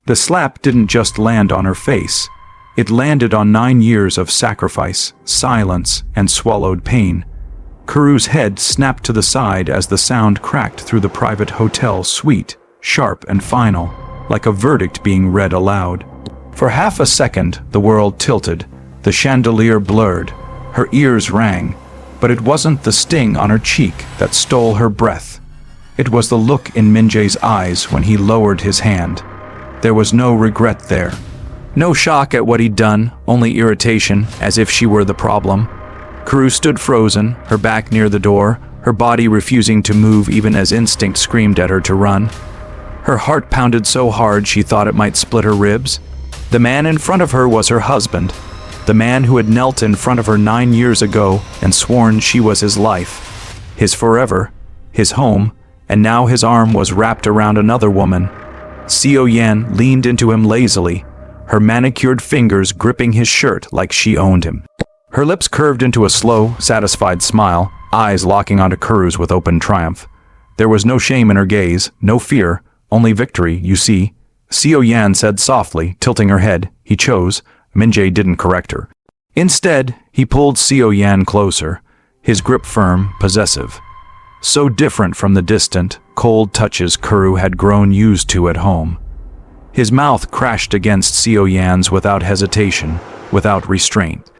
The slap didn't just land on her face. It landed on 9 years of sacrifice, silence, and swallowed pain. Karu's head snapped to the side as the sound cracked through the private hotel suite, sharp and final, like a verdict being read aloud. For half a second, the world tilted, the chandelier blurred, her ears rang, but it wasn't the sting on her cheek that stole her breath. It was the look in Minjae's eyes when he lowered his hand. There was no regret there. No shock at what he'd done, only irritation, as if she were the problem. Karu stood frozen, her back near the door, her body refusing to move even as instinct screamed at her to run. Her heart pounded so hard she thought it might split her ribs. The man in front of her was her husband, the man who had knelt in front of her 9 years ago and sworn she was his life, his forever, his home, and now his arm was wrapped around another woman. Seo Yan leaned into him lazily, her manicured fingers gripping his shirt like she owned him. Her lips curved into a slow, satisfied smile, eyes locking onto Karu's with open triumph. There was no shame in her gaze, no fear, only victory, you see. Seo Yan said softly, tilting her head. He chose. Minjae didn't correct her. Instead, he pulled Seo Yan closer, his grip firm, possessive. So different from the distant, cold touches Karu had grown used to at home. His mouth crashed against Seo Yan's without hesitation, without restraint.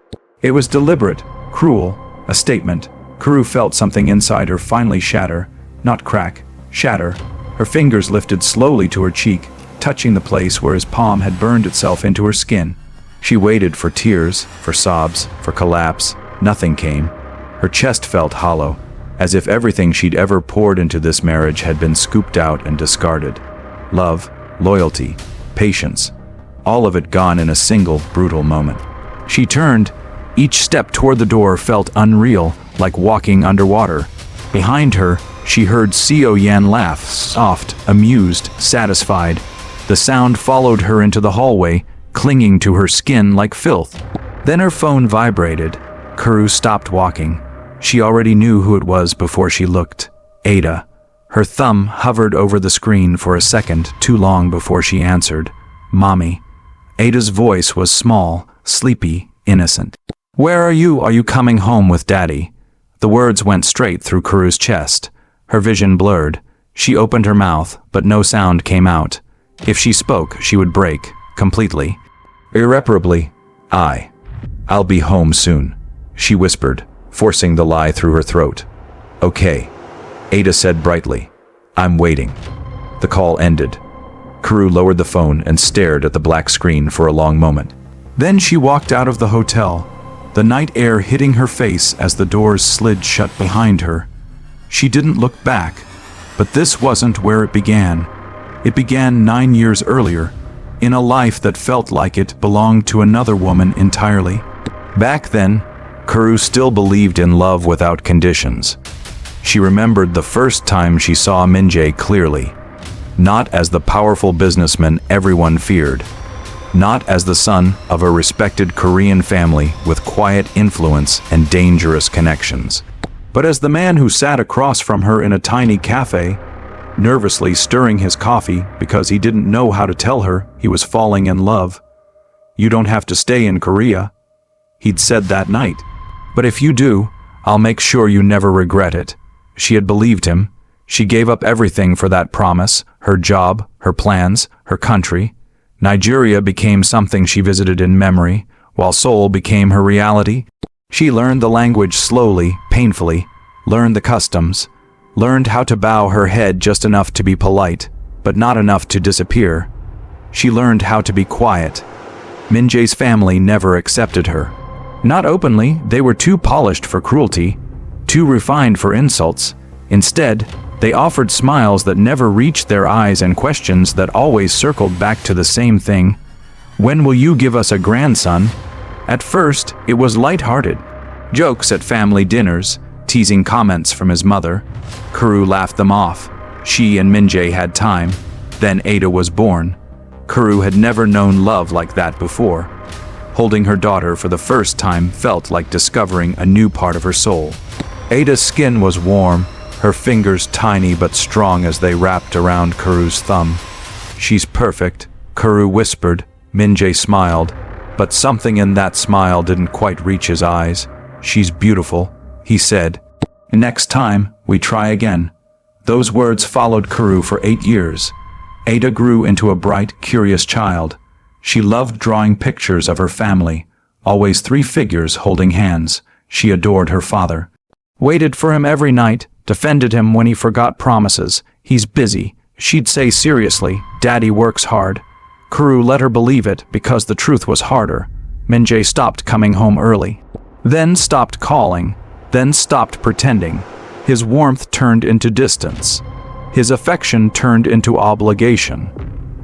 It was deliberate, cruel, a statement. Karu felt something inside her finally shatter, not crack, shatter. Her fingers lifted slowly to her cheek, touching the place where his palm had burned itself into her skin. She waited for tears, for sobs, for collapse. Nothing came. Her chest felt hollow, as if everything she'd ever poured into this marriage had been scooped out and discarded. Love, loyalty, patience, all of it gone in a single, brutal moment. She turned. Each step toward the door felt unreal, like walking underwater. Behind her, she heard Seo Yan laugh, soft, amused, satisfied. The sound followed her into the hallway, clinging to her skin like filth. Then her phone vibrated. Karu stopped walking. She already knew who it was before she looked. Ada. Her thumb hovered over the screen for a second, too long before she answered. Mommy. Ada's voice was small, sleepy, innocent. Where are you? Are you coming home with Daddy? The words went straight through Karu's chest. Her vision blurred. She opened her mouth, but no sound came out. If she spoke, she would break, completely. Irreparably. I'll be home soon, she whispered, forcing the lie through her throat. Okay, Ada said brightly. I'm waiting. The call ended. Karu lowered the phone and stared at the black screen for a long moment. Then she walked out of the hotel, the night air hitting her face as the doors slid shut behind her. She didn't look back, but this wasn't where it began. It began 9 years earlier, in a life that felt like it belonged to another woman entirely. Back then, Karu still believed in love without conditions. She remembered the first time she saw Minjae clearly, not as the powerful businessman everyone feared, not as the son of a respected Korean family with quiet influence and dangerous connections, but as the man who sat across from her in a tiny cafe, nervously stirring his coffee because he didn't know how to tell her he was falling in love. You don't have to stay in Korea, he'd said that night. But if you do, I'll make sure you never regret it. She had believed him. She gave up everything for that promise, her job, her plans, her country. Nigeria became something she visited in memory, while Seoul became her reality. She learned the language slowly, painfully, learned the customs, learned how to bow her head just enough to be polite, but not enough to disappear. She learned how to be quiet. Minjae's family never accepted her. Not openly, they were too polished for cruelty, too refined for insults. Instead, they offered smiles that never reached their eyes and questions that always circled back to the same thing. When will you give us a grandson? At first, it was light-hearted. Jokes at family dinners, teasing comments from his mother. Karu laughed them off. She and Minjae had time. Then Ada was born. Karu had never known love like that before. Holding her daughter for the first time felt like discovering a new part of her soul. Ada's skin was warm, her fingers tiny but strong as they wrapped around Karu's thumb. She's perfect, Kuru whispered. Min-jae smiled, but something in that smile didn't quite reach his eyes. She's beautiful, he said. Next time, we try again. Those words followed Kuru for 8 years. Ada grew into a bright, curious child. She loved drawing pictures of her family, always 3 figures holding hands. She adored her father. Waited for him every night, defended him when he forgot promises. He's busy, she'd say seriously. Daddy works hard. Kuru let her believe it because the truth was harder. Min-jae stopped coming home early. Then stopped calling. Then stopped pretending. His warmth turned into distance. His affection turned into obligation.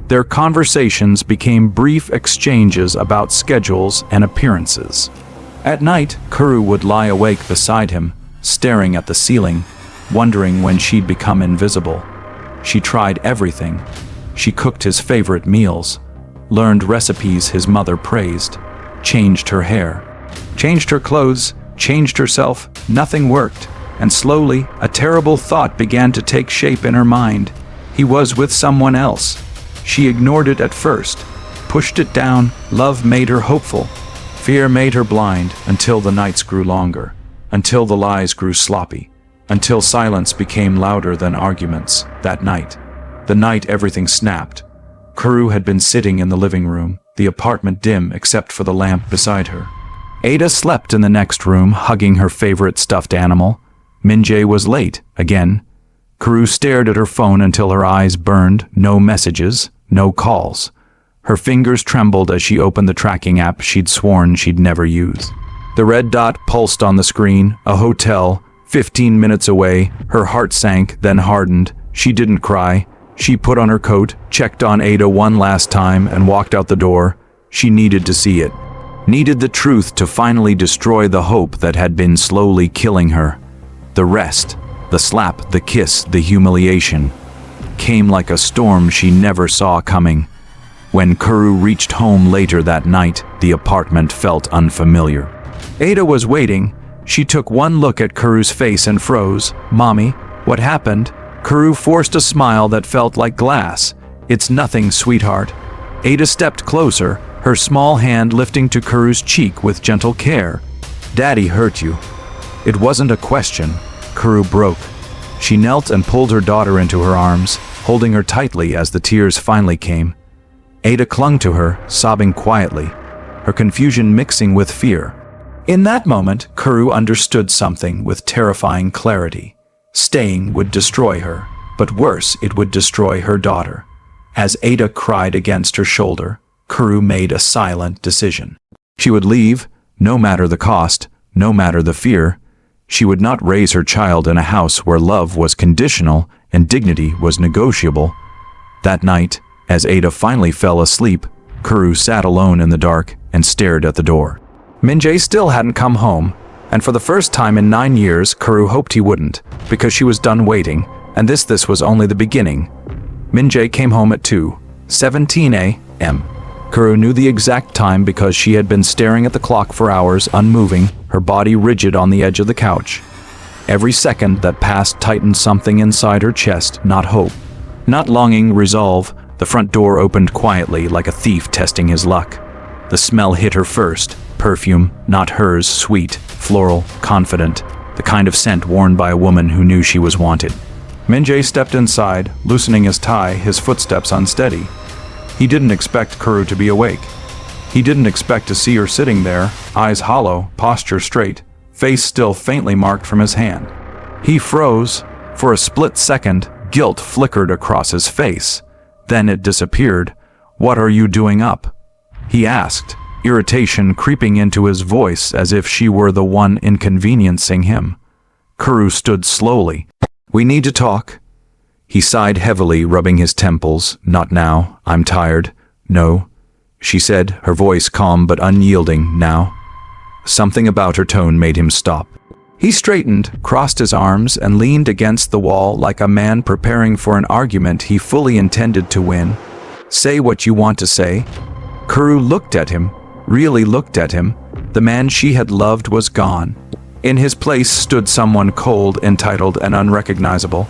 Their conversations became brief exchanges about schedules and appearances. At night, Kuru would lie awake beside him, staring at the ceiling, wondering when she'd become invisible. She tried everything. She cooked his favorite meals, learned recipes his mother praised, changed her hair, changed her clothes, changed herself. Nothing worked, and slowly, a terrible thought began to take shape in her mind. He was with someone else. She ignored it at first, pushed it down. Love made her hopeful. Fear made her blind, until the nights grew longer, until the lies grew sloppy, until silence became louder than arguments. That night, the night everything snapped, Kuru had been sitting in the living room, the apartment dim except for the lamp beside her. Ada slept in the next room, hugging her favorite stuffed animal. Min-jae was late, again. Kuru stared at her phone until her eyes burned. No messages, no calls. Her fingers trembled as she opened the tracking app she'd sworn she'd never use. The red dot pulsed on the screen. A hotel, 15 minutes away. Her heart sank, then hardened. She didn't cry. She put on her coat, checked on Ada one last time, and walked out the door. She needed to see it. Needed the truth to finally destroy the hope that had been slowly killing her. The rest, the slap, the kiss, the humiliation, came like a storm she never saw coming. When Kuru reached home later that night, the apartment felt unfamiliar. Ada was waiting. She took one look at Kuru's face and froze. "Mommy, what happened?" Kuru forced a smile that felt like glass. "It's nothing, sweetheart." Ada stepped closer, her small hand lifting to Kuru's cheek with gentle care. "Daddy hurt you." It wasn't a question. Kuru broke. She knelt and pulled her daughter into her arms, holding her tightly as the tears finally came. Ada clung to her, sobbing quietly, her confusion mixing with fear. In that moment, Kuru understood something with terrifying clarity. Staying would destroy her, but worse, it would destroy her daughter. As Ada cried against her shoulder, Kuru made a silent decision. She would leave, no matter the cost, no matter the fear. She would not raise her child in a house where love was conditional and dignity was negotiable. That night, as Ada finally fell asleep, Kuru sat alone in the dark and stared at the door. Min-jae still hadn't come home, and for the first time in 9 years, Kuru hoped he wouldn't, because she was done waiting, and this was only the beginning. Min-jae came home at 2:17 a.m. Kuru knew the exact time because she had been staring at the clock for hours, unmoving, her body rigid on the edge of the couch. Every second that passed tightened something inside her chest, not hope, not longing, resolve. The front door opened quietly, like a thief testing his luck. The smell hit her first. Perfume, not hers, sweet, floral, confident, the kind of scent worn by a woman who knew she was wanted. Min-jae stepped inside, loosening his tie, his footsteps unsteady. He didn't expect Kuru to be awake. He didn't expect to see her sitting there, eyes hollow, posture straight, face still faintly marked from his hand. He froze. For a split second, guilt flickered across his face. Then it disappeared. "What are you doing up?" he asked, irritation creeping into his voice as if she were the one inconveniencing him. Kuru stood slowly. "We need to talk." He sighed heavily, rubbing his temples. "Not now. I'm tired." "No," she said, her voice calm but unyielding. "Now." Something about her tone made him stop. He straightened, crossed his arms, and leaned against the wall like a man preparing for an argument he fully intended to win. "Say what you want to say." Kuru looked at him, really looked at him. The man she had loved was gone. In his place stood someone cold, entitled, and unrecognizable.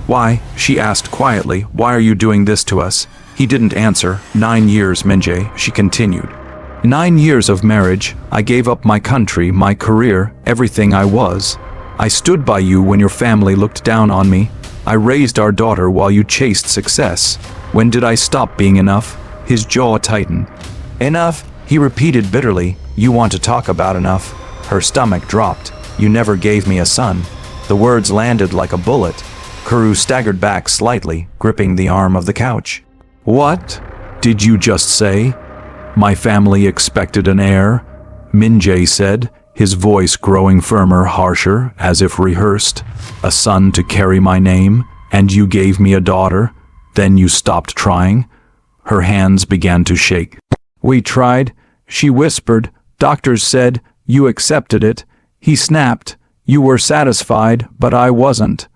"Why?" she asked quietly. "Why are you doing this to us?" He didn't answer. 9 years, Minjae, she continued. 9 years of marriage. I gave up my country, my career, everything I was. I stood by you when your family looked down on me. I raised our daughter while you chased success. When did I stop being enough? His jaw tightened. Enough? He repeated bitterly. You want to talk about enough? Her stomach dropped. You never gave me a son. The words landed like a bullet. Kuru staggered back slightly, gripping the arm of the couch. What did you just say? My family expected an heir, Minjae said, his voice growing firmer, harsher, as if rehearsed. A son to carry my name, and you gave me a daughter. Then you stopped trying. Her hands began to shake. We tried, she whispered. Doctors said, you accepted it. He snapped. You were satisfied, but I wasn't.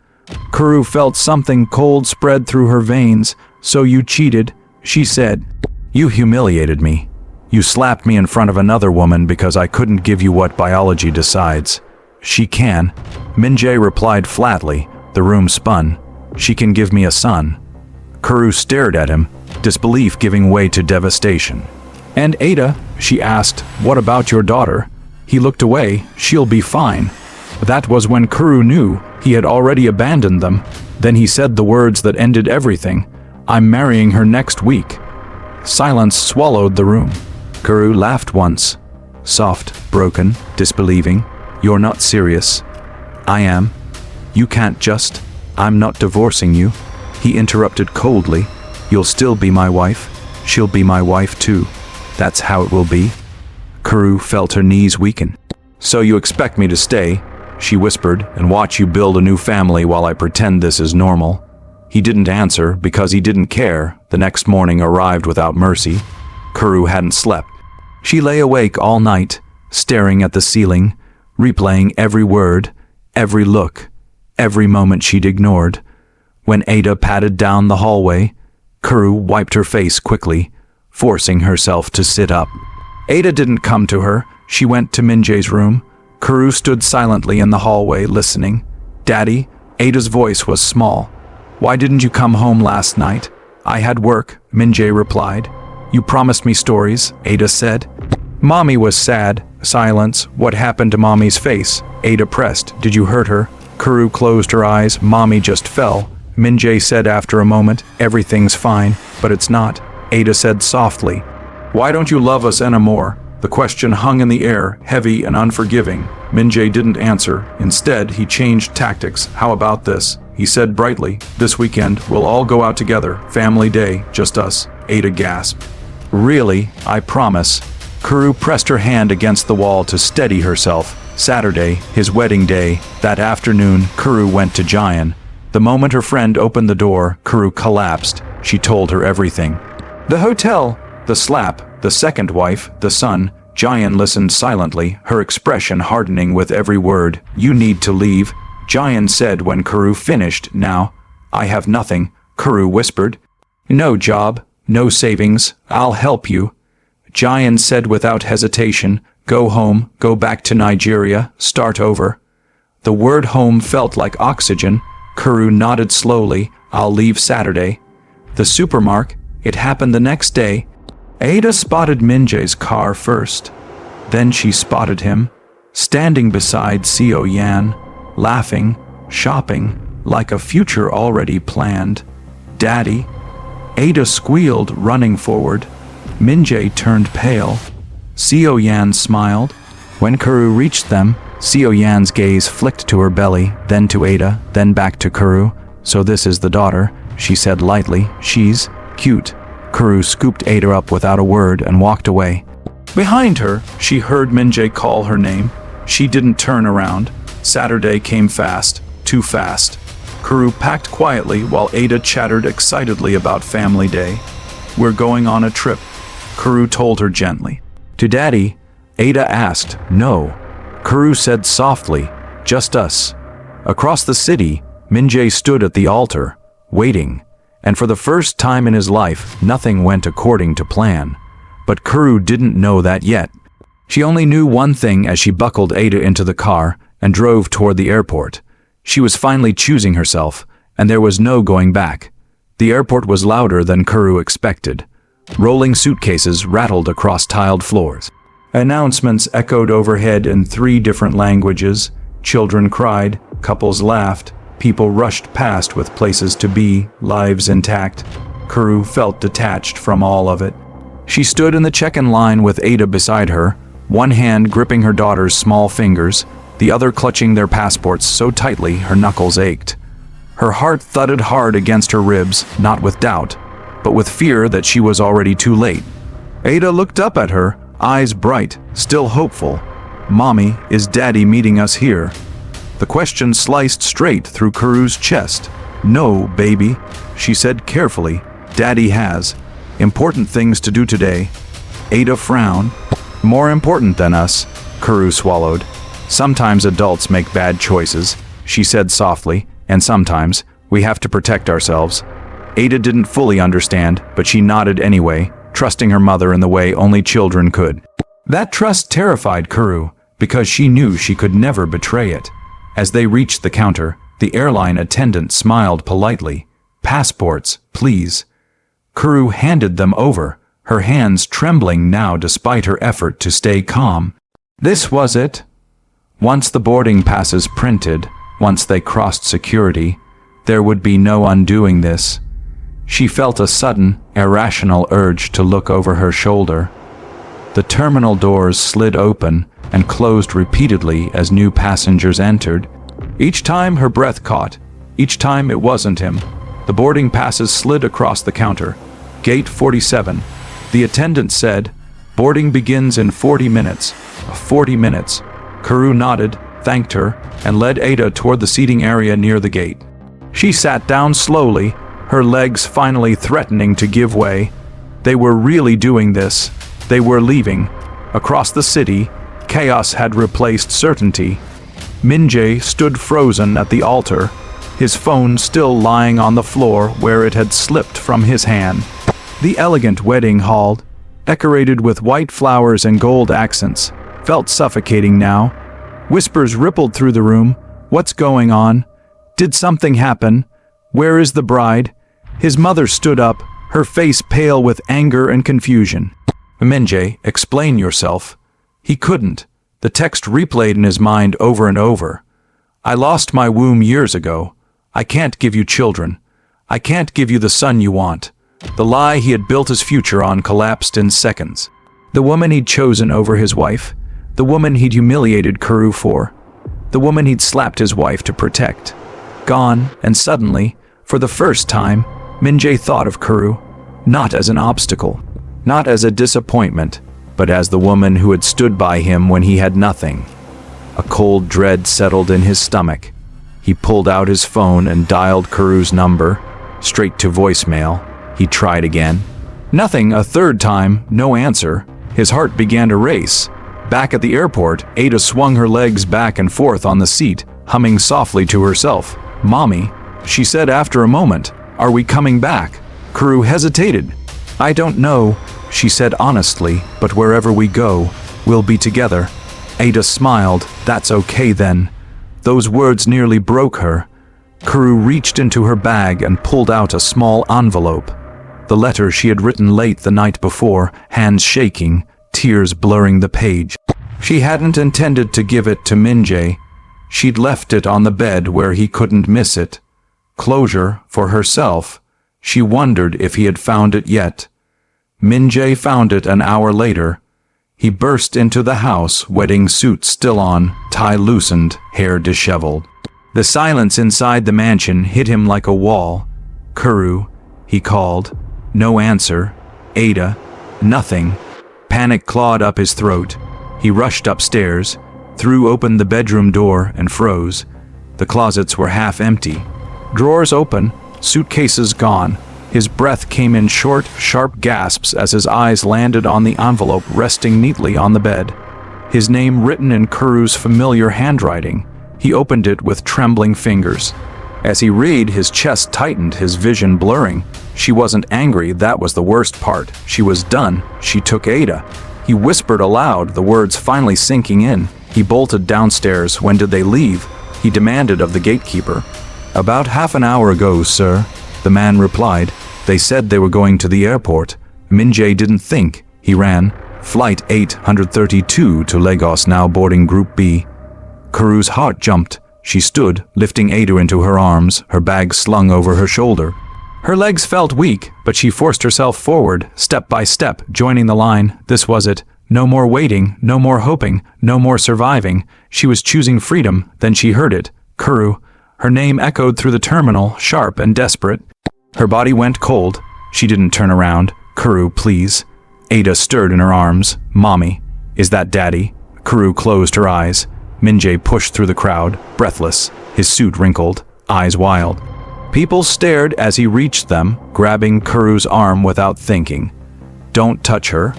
Kuru felt something cold spread through her veins. So you cheated, she said. You humiliated me. You slapped me in front of another woman because I couldn't give you what biology decides. She can. Minjae replied flatly. The room spun. She can give me a son. Kuru stared at him, disbelief giving way to devastation. And Ada, she asked, what about your daughter? He looked away. She'll be fine. That was when Kuru knew he had already abandoned them. Then he said the words that ended everything. I'm marrying her next week. Silence swallowed the room. Kuru laughed once. Soft, broken, disbelieving. You're not serious. I am. You can't just. I'm not divorcing you. He interrupted coldly. You'll still be my wife. She'll be my wife too. That's how it will be. Kuru felt her knees weaken. So you expect me to stay, she whispered, and watch you build a new family while I pretend this is normal. He didn't answer because he didn't care. The next morning arrived without mercy. Kuru hadn't slept. She lay awake all night, staring at the ceiling, replaying every word, every look, every moment she'd ignored. When Ada padded down the hallway, Kuru wiped her face quickly, forcing herself to sit up. Ada didn't come to her. She went to Minjae's room. Kuru stood silently in the hallway, listening. Daddy, Ada's voice was small. Why didn't you come home last night? I had work, Minjae replied. You promised me stories, Ada said. Mommy was sad. Silence. What happened to Mommy's face? Ada pressed. Did you hurt her? Kuru closed her eyes. Mommy just fell. Minjae said after a moment. Everything's fine, but it's not. Ada said softly. Why don't you love us anymore? The question hung in the air, heavy and unforgiving. Minjae didn't answer. Instead, he changed tactics. How about this? He said brightly. This weekend, we'll all go out together. Family day, just us. Ada gasped. Really? I promise. Kuru pressed her hand against the wall to steady herself. Saturday, his wedding day. That afternoon, Kuru went to Jayan. The moment her friend opened the door, Kuru collapsed. She told her everything. The hotel, the slap, the second wife, the son. Jayan listened silently, her expression hardening with every word. You need to leave, Jayan said when Kuru finished. Now, I have nothing, Kuru whispered. No job, no savings, I'll help you. Jayan said without hesitation. Go home, go back to Nigeria, start over. The word home felt like oxygen. Kuru nodded slowly. I'll leave Saturday. The supermarket, it happened the next day. Ada spotted Minjae's car first. Then she spotted him, standing beside Seo Yan, laughing, shopping, like a future already planned. Daddy. Ada squealed, running forward. Minjae turned pale. Seo Yan smiled. When Kuru reached them, Seo Yan's gaze flicked to her belly, then to Ada, then back to Kuru. So this is the daughter, she said lightly. She's cute. Kuru scooped Ada up without a word and walked away. Behind her, she heard Minjae call her name. She didn't turn around. Saturday came fast, too fast. Kuru packed quietly while Ada chattered excitedly about family day. We're going on a trip, Kuru told her gently. To Daddy, Ada asked. No. Kuru said softly, just us. Across the city, Minjae stood at the altar, waiting. And for the first time in his life, nothing went according to plan. But Kuru didn't know that yet. She only knew one thing as she buckled Ada into the car and drove toward the airport. She was finally choosing herself, and there was no going back. The airport was louder than Kuru expected. Rolling suitcases rattled across tiled floors. Announcements echoed overhead in 3 different languages. Children cried, couples laughed, people rushed past with places to be, lives intact. Kuru felt detached from all of it. She stood in the check-in line with Ada beside her, one hand gripping her daughter's small fingers, the other clutching their passports so tightly her knuckles ached. Her heart thudded hard against her ribs, not with doubt, but with fear that she was already too late. Ada looked up at her, eyes bright, still hopeful. "Mommy, is Daddy meeting us here?" The question sliced straight through Kuru's chest. "No, baby," she said carefully. "Daddy has important things to do today." Ada frowned. "More important than us," Kuru swallowed. "Sometimes adults make bad choices," she said softly, "and sometimes we have to protect ourselves." Ada didn't fully understand, but she nodded anyway, trusting her mother in the way only children could. That trust terrified Kuru, because she knew she could never betray it. As they reached the counter, the airline attendant smiled politely. "Passports, please." Kuru handed them over, her hands trembling now despite her effort to stay calm. This was it. Once the boarding passes printed, once they crossed security, there would be no undoing this. She felt a sudden, irrational urge to look over her shoulder. The terminal doors slid open and closed repeatedly as new passengers entered. Each time her breath caught, each time it wasn't him. The boarding passes slid across the counter. Gate 47. The attendant said, "Boarding begins in 40 minutes. 40 minutes. Kuru nodded, thanked her, and led Ada toward the seating area near the gate. She sat down slowly, her legs finally threatening to give way. They were really doing this. They were leaving. Across the city, chaos had replaced certainty. Minjae stood frozen at the altar, his phone still lying on the floor where it had slipped from his hand. The elegant wedding hall, decorated with white flowers and gold accents, felt suffocating now. Whispers rippled through the room. "What's going on? Did something happen? Where is the bride?" His mother stood up, her face pale with anger and confusion. "Minjae, explain yourself." He couldn't. The text replayed in his mind over and over. "I lost my womb years ago. I can't give you children. I can't give you the son you want." The lie he had built his future on collapsed in seconds. The woman he'd chosen over his wife, the woman he'd humiliated Kuru for, the woman he'd slapped his wife to protect. Gone, and suddenly, for the first time, Minjae thought of Kuru, not as an obstacle, not as a disappointment, but as the woman who had stood by him when he had nothing. A cold dread settled in his stomach. He pulled out his phone and dialed Kuru's number, straight to voicemail. He tried again. Nothing. A third time, no answer. His heart began to race. Back at the airport, Ada swung her legs back and forth on the seat, humming softly to herself. "Mommy," she said after a moment, "are we coming back?" Kuru hesitated. "I don't know," she said honestly, "but wherever we go, we'll be together." Ada smiled. "That's okay then." Those words nearly broke her. Kuru reached into her bag and pulled out a small envelope. The letter she had written late the night before, hands shaking, tears blurring the page. She hadn't intended to give it to Minjae. She'd left it on the bed where he couldn't miss it. Closure for herself. She wondered if he had found it yet. Minjae found it an hour later. He burst into the house, wedding suit still on, tie loosened, hair disheveled. The silence inside the mansion hit him like a wall. "Kuru," he called. No answer. "Ada." Nothing. Panic clawed up his throat. He rushed upstairs, threw open the bedroom door, and froze. The closets were half empty. Drawers open, suitcases gone. His breath came in short, sharp gasps as his eyes landed on the envelope resting neatly on the bed. His name written in Kuru's familiar handwriting. He opened it with trembling fingers. As he read, his chest tightened, his vision blurring. She wasn't angry, that was the worst part. She was done. She took Ada. He whispered aloud, the words finally sinking in. He bolted downstairs. When did they leave? He demanded of the gatekeeper. "About half an hour ago, sir." the man replied. They said they were going to the airport. Min-jae didn't think. He ran. Flight 832 to Lagos, now boarding Group B. Karu's heart jumped. She stood, lifting Ada into her arms, her bag slung over her shoulder. Her legs felt weak, but she forced herself forward, step by step, joining the line. This was it. No more waiting, no more hoping, no more surviving. She was choosing freedom. Then she heard it. Kuru. Her name echoed through the terminal, sharp and desperate. Her body went cold. She didn't turn around. Kuru, please. Ada stirred in her arms. Mommy. Is that Daddy? Kuru closed her eyes. Min-jae pushed through the crowd, breathless, his suit wrinkled, eyes wild. People stared as he reached them, grabbing Kuru's arm without thinking. Don't touch her.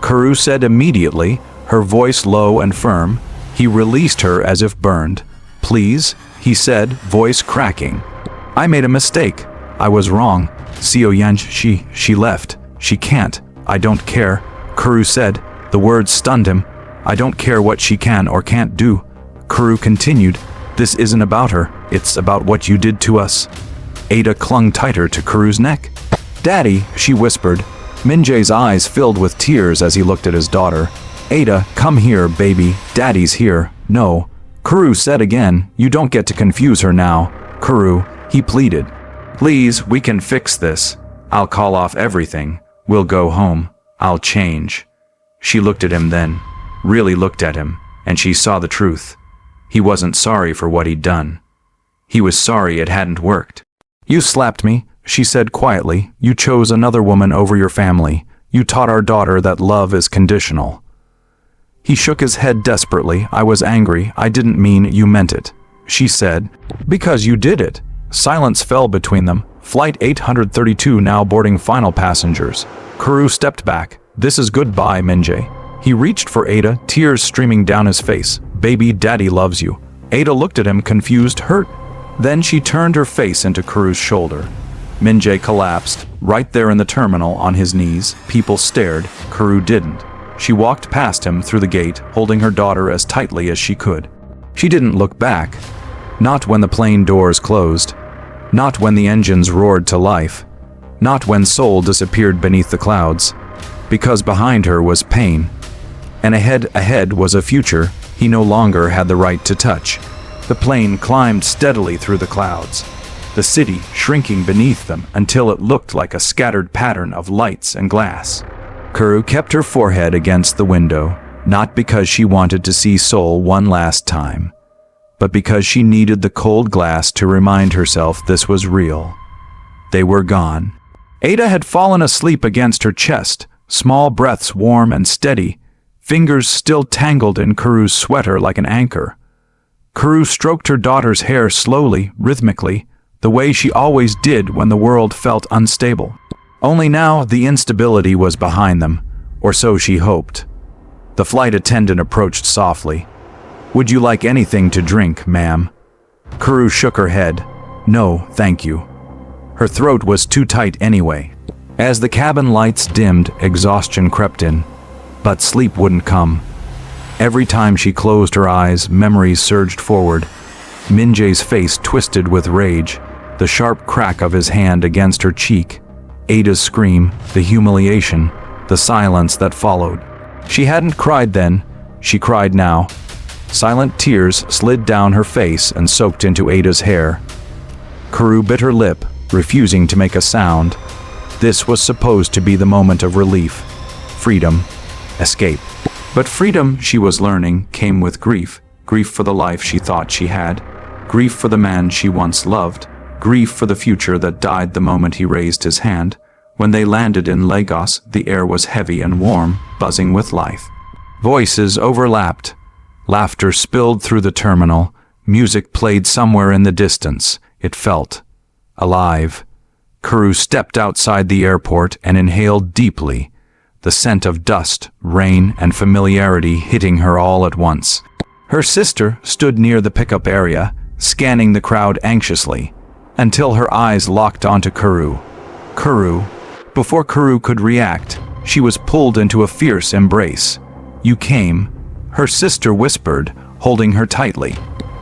Kuru said immediately, her voice low and firm. He released her as if burned. Please, he said, voice cracking. I made a mistake. I was wrong. Seo Yan, she left. She can't. I don't care. Kuru said. The words stunned him. I don't care what she can or can't do. Kuru continued. This isn't about her. It's about what you did to us. Ada clung tighter to Kuru's neck. Daddy, she whispered. Min-jae's eyes filled with tears as he looked at his daughter. Ada, come here, baby. Daddy's here. No. Kuru said again. You don't get to confuse her now. Kuru, he pleaded. Please, we can fix this. I'll call off everything. We'll go home. I'll change. She looked at him then, really looked at him, and she saw the truth. He wasn't sorry for what he'd done. He was sorry it hadn't worked. You slapped me, she said quietly. You chose another woman over your family. You taught our daughter that love is conditional. He shook his head desperately. I was angry. I didn't mean you meant it. She said, because you did it. Silence fell between them. Flight 832 now boarding final passengers. Kuru stepped back. This is goodbye, Min-jae. He reached for Ada, tears streaming down his face. Baby, Daddy loves you. Ada looked at him, confused, hurt. Then she turned her face into Kuru's shoulder. Min-jae collapsed, right there in the terminal on his knees. People stared. Kuru didn't. She walked past him through the gate, holding her daughter as tightly as she could. She didn't look back. Not when the plane doors closed. Not when the engines roared to life. Not when Seoul disappeared beneath the clouds. Because behind her was pain. And ahead was a future he no longer had the right to touch. The plane climbed steadily through the clouds, the city shrinking beneath them until it looked like a scattered pattern of lights and glass. Kuru kept her forehead against the window, not because she wanted to see Seoul one last time, but because she needed the cold glass to remind herself this was real. They were gone. Ada had fallen asleep against her chest, small breaths warm and steady, fingers still tangled in Kuru's sweater like an anchor. Kuru stroked her daughter's hair slowly, rhythmically, the way she always did when the world felt unstable. Only now the instability was behind them, or so she hoped. The flight attendant approached softly. Would you like anything to drink, ma'am? Kuru shook her head. No, thank you. Her throat was too tight anyway. As the cabin lights dimmed, exhaustion crept in. But sleep wouldn't come. Every time she closed her eyes, memories surged forward. Min-jae's face twisted with rage, the sharp crack of his hand against her cheek, Ada's scream, the humiliation, the silence that followed. She hadn't cried then, she cried now. Silent tears slid down her face and soaked into Ada's hair. Kuru bit her lip, refusing to make a sound. This was supposed to be the moment of relief, freedom, escape. But freedom, she was learning, came with grief. Grief for the life she thought she had. Grief for the man she once loved. Grief for the future that died the moment he raised his hand. When they landed in Lagos, the air was heavy and warm, buzzing with life. Voices overlapped. Laughter spilled through the terminal. Music played somewhere in the distance. It felt alive. Kuru stepped outside the airport and inhaled deeply, the scent of dust, rain, and familiarity hitting her all at once. Her sister stood near the pickup area, scanning the crowd anxiously, until her eyes locked onto Kuru. Kuru. Before Kuru could react, she was pulled into a fierce embrace. You came, her sister whispered, holding her tightly.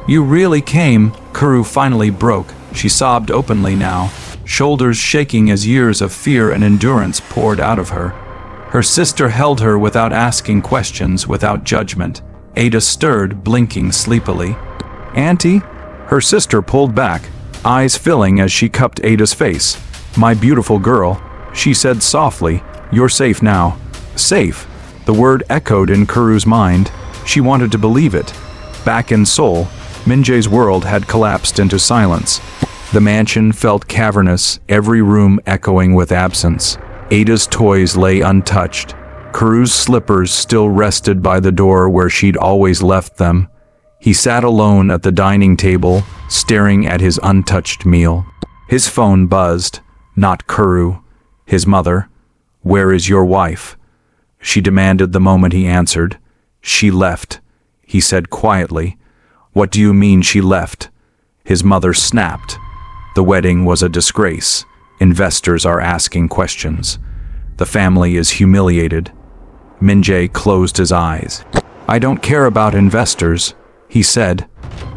You really came, Kuru finally broke. She sobbed openly now. shoulders shaking as years of fear and endurance poured out of her. Her sister held her without asking questions, without judgment. Ada stirred, blinking sleepily. "Auntie?" Her sister pulled back, eyes filling as she cupped Ada's face. "My beautiful girl," she said softly, "you're safe now." Safe. The word echoed in Kuru's mind. She wanted to believe it. Back in Seoul, Minjae's world had collapsed into silence. The mansion felt cavernous, every room echoing with absence. Ada's toys lay untouched. Kuru's slippers still rested by the door where she'd always left them. He sat alone at the dining table, staring at his untouched meal. His phone buzzed. Not Kuru. His mother. "Where is your wife?" she demanded the moment he answered. "She left," he said quietly. "What do you mean she left?" His mother snapped. "The wedding was a disgrace. Investors are asking questions. The family is humiliated." Minjae closed his eyes. "I don't care about investors," he said.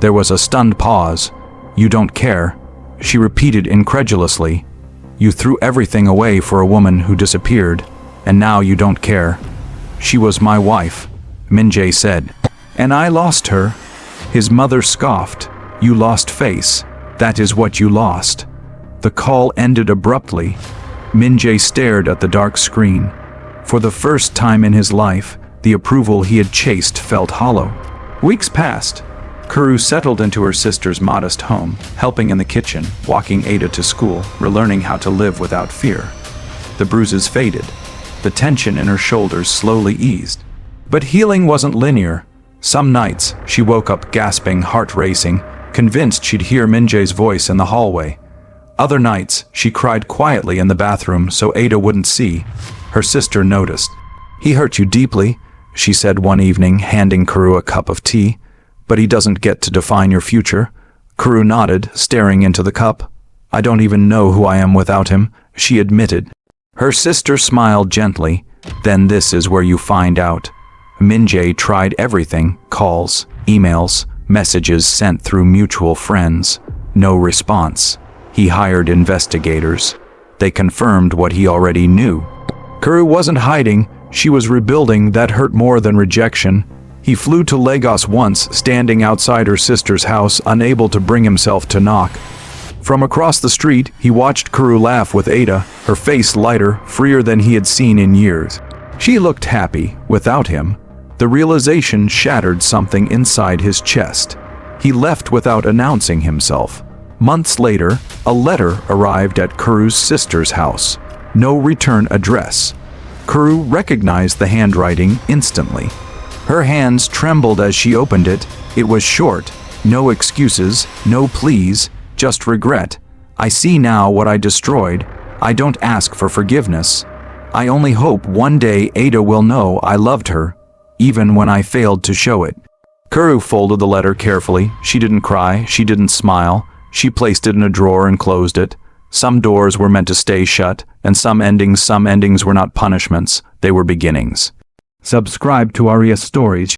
There was a stunned pause. "You don't care?" she repeated incredulously. "You threw everything away for a woman who disappeared, and now you don't care." "She was my wife," Minjae said. "And I lost her." His mother scoffed. "You lost face. That is what you lost." The call ended abruptly. Minjae stared at the dark screen. For the first time in his life, the approval he had chased felt hollow. Weeks passed. Kuru settled into her sister's modest home, helping in the kitchen, walking Ada to school, relearning how to live without fear. The bruises faded. The tension in her shoulders slowly eased. But healing wasn't linear. Some nights, she woke up gasping, heart racing, convinced she'd hear Minjae's voice in the hallway. Other nights, she cried quietly in the bathroom so Ada wouldn't see. Her sister noticed. "He hurt you deeply," she said one evening, handing Kuru a cup of tea. "But he doesn't get to define your future." Kuru nodded, staring into the cup. "I don't even know who I am without him," she admitted. Her sister smiled gently. "Then this is where you find out." Minjae tried everything: calls, emails, messages sent through mutual friends. No response. He hired investigators. They confirmed what he already knew. Kuru wasn't hiding. She was rebuilding. That hurt more than rejection. He flew to Lagos once, standing outside her sister's house, unable to bring himself to knock. From across the street, he watched Kuru laugh with Ada, her face lighter, freer than he had seen in years. She looked happy, without him. The realization shattered something inside his chest. He left without announcing himself. Months later, a letter arrived at Kuru's sister's house. No return address. Kuru recognized the handwriting instantly. Her hands trembled as she opened it. It was short. No excuses, no pleas, just regret. "I see now what I destroyed. I don't ask for forgiveness. I only hope one day Ada will know I loved her, even when I failed to show it." Kuru folded the letter carefully. She didn't cry, she didn't smile. She placed it in a drawer and closed it. Some doors were meant to stay shut, and some endings were not punishments, they were beginnings. Subscribe to Aria's Stories.